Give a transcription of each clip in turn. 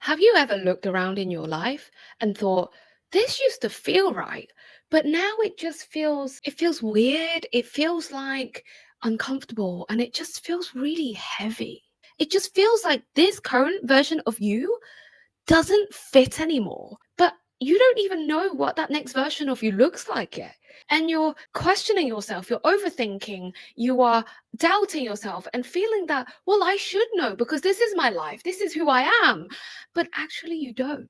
Have you ever looked around in your life and thought, this used to feel right, but now it feels weird, it feels like uncomfortable, and it just feels really heavy. It just feels like this current version of you doesn't fit anymore. But you don't even know what that next version of you looks like yet. And you're questioning yourself, you're overthinking, you are doubting yourself and feeling that, well, I should know because this is my life, this is who I am. But actually, you don't.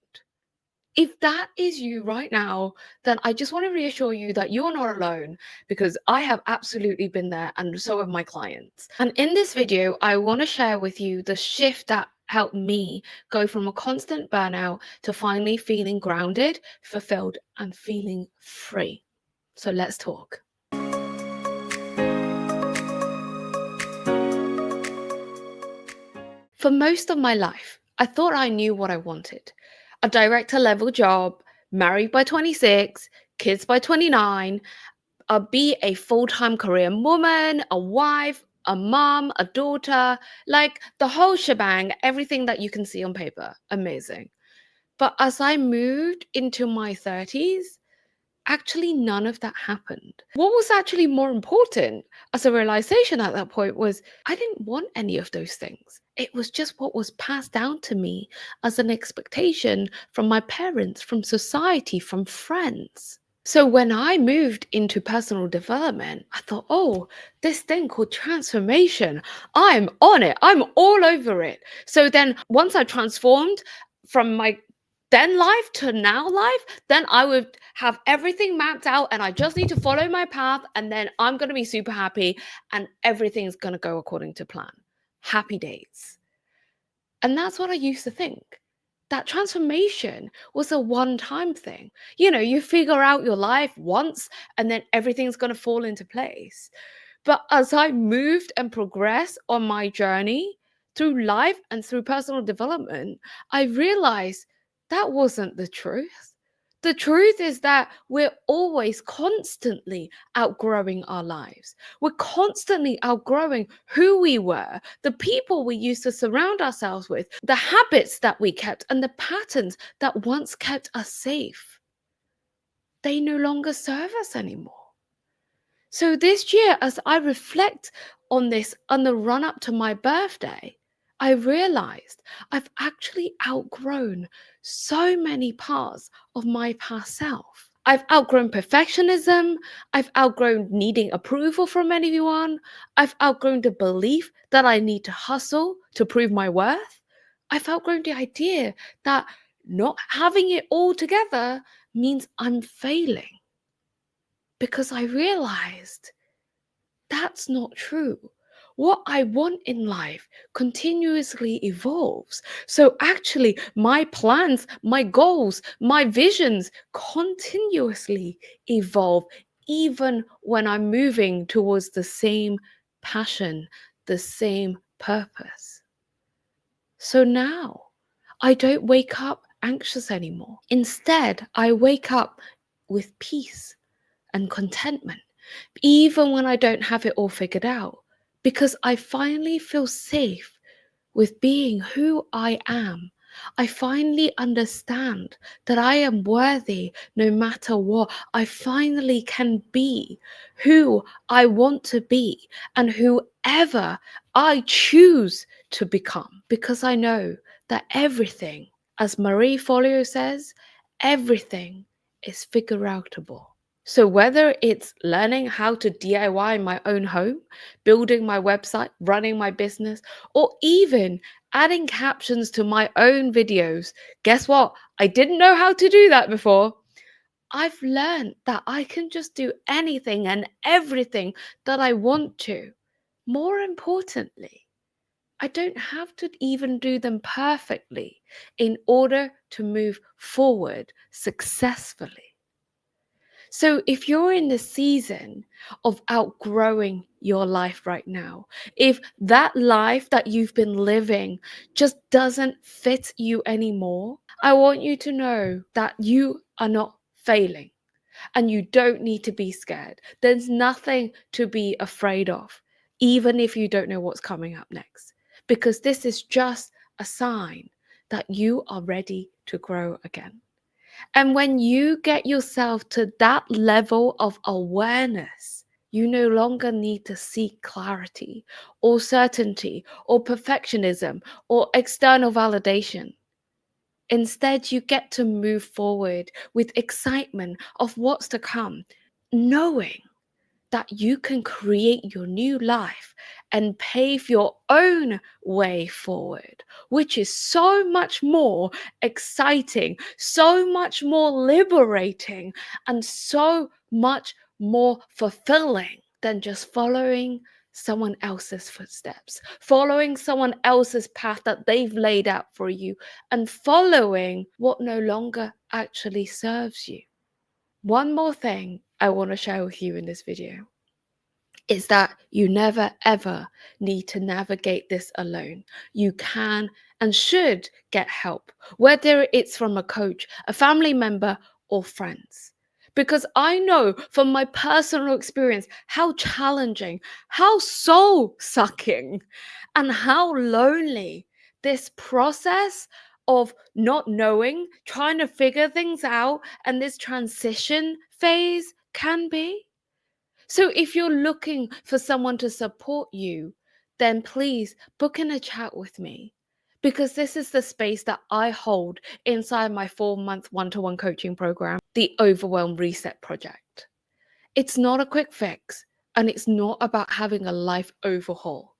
If that is you right now, then I just want to reassure you that you're not alone because I have absolutely been there and so have my clients. And in this video, I want to share with you the shift that helped me go from a constant burnout to finally feeling grounded, fulfilled, and feeling free. So let's talk. For most of my life, I thought I knew what I wanted: a director level job, married by 26, kids by 29, be a full time Korean woman, a wife, a mom, a daughter, like the whole shebang, everything that you can see on paper. Amazing. But as I moved into my 30s, actually none of that happened. What was actually more important as a realization at that point was I didn't want any of those things. It was just what was passed down to me as an expectation from my parents, from society, from friends. So when I moved into personal development, I thought, oh, this thing called transformation, I'm on it. I'm all over it. So then once I transformed from my then life to now life, then I would have everything mapped out and I just need to follow my path and then I'm going to be super happy and everything's going to go according to plan. Happy days. And that's what I used to think. That transformation was a one time thing. You figure out your life once and then everything's going to fall into place. But as I moved and progressed on my journey through life and through personal development, I realized that wasn't the truth. The truth is that we're always constantly outgrowing our lives. We're constantly outgrowing who we were, the people we used to surround ourselves with, the habits that we kept, and the patterns that once kept us safe. They no longer serve us anymore. So this year, as I reflect on this on the run up to my birthday, I realized I've actually outgrown so many parts of my past self. I've outgrown perfectionism. I've outgrown needing approval from anyone. I've outgrown the belief that I need to hustle to prove my worth. I've outgrown the idea that not having it all together means I'm failing, because I realized that's not true. What I want in life continuously evolves. So, actually, my plans, my goals, my visions continuously evolve, even when I'm moving towards the same passion, the same purpose. So now I don't wake up anxious anymore. Instead, I wake up with peace and contentment, even when I don't have it all figured out, because I finally feel safe with being who I am. I finally understand that I am worthy no matter what. I finally can be who I want to be and whoever I choose to become, because I know that everything, as Marie Forleo says, everything is figure outable. So, whether it's learning how to DIY my own home, building my website, running my business, or even adding captions to my own videos, guess what? I didn't know how to do that before. I've learned that I can just do anything and everything that I want to. More importantly, I don't have to even do them perfectly in order to move forward successfully. So, if you're in the season of outgrowing your life right now, if that life that you've been living just doesn't fit you anymore, I want you to know that you are not failing and you don't need to be scared. There's nothing to be afraid of, even if you don't know what's coming up next, because this is just a sign that you are ready to grow again. And when you get yourself to that level of awareness, you no longer need to seek clarity or certainty or perfectionism or external validation. Instead, you get to move forward with excitement of what's to come, knowing that you can create your new life and pave your own way forward, which is so much more exciting, so much more liberating, and so much more fulfilling than just following someone else's footsteps, following someone else's path that they've laid out for you, and following what no longer actually serves you. One more thing I want to share with you in this video is that you never ever need to navigate this alone. You can and should get help, whether it's from a coach, a family member, or friends. Because I know from my personal experience how challenging, how soul sucking, and how lonely this process of not knowing, trying to figure things out, and this transition phase can be. So if you're looking for someone to support you, then please book in a chat with me, because this is the space that I hold inside my 4-month one-to-one coaching program, the Overwhelm Reset Project. It's not a quick fix, and it's not about having a life overhaul.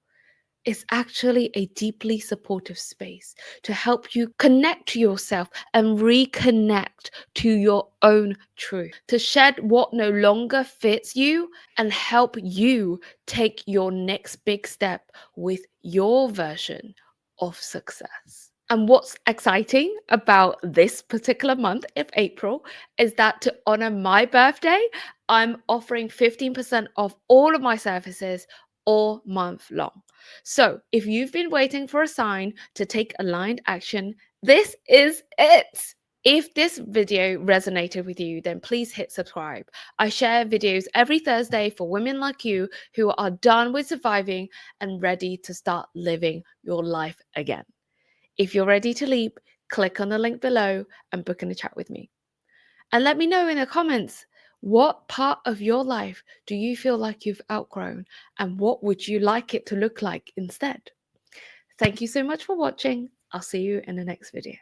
It's actually a deeply supportive space to help you connect to yourself and reconnect to your own truth, to shed what no longer fits you and help you take your next big step with your version of success. And what's exciting about this particular month of April is that to honor my birthday, I'm offering 15% off all of my services all month long. So, if you've been waiting for a sign to take aligned action, this is it. If this video resonated with you, then please hit subscribe. I share videos every Thursday for women like you who are done with surviving and ready to start living your life again. If you're ready to leap, click on the link below and book in a chat with me. And let me know in the comments, what part of your life do you feel like you've outgrown, and what would you like it to look like instead? Thank you so much for watching. I'll see you in the next video.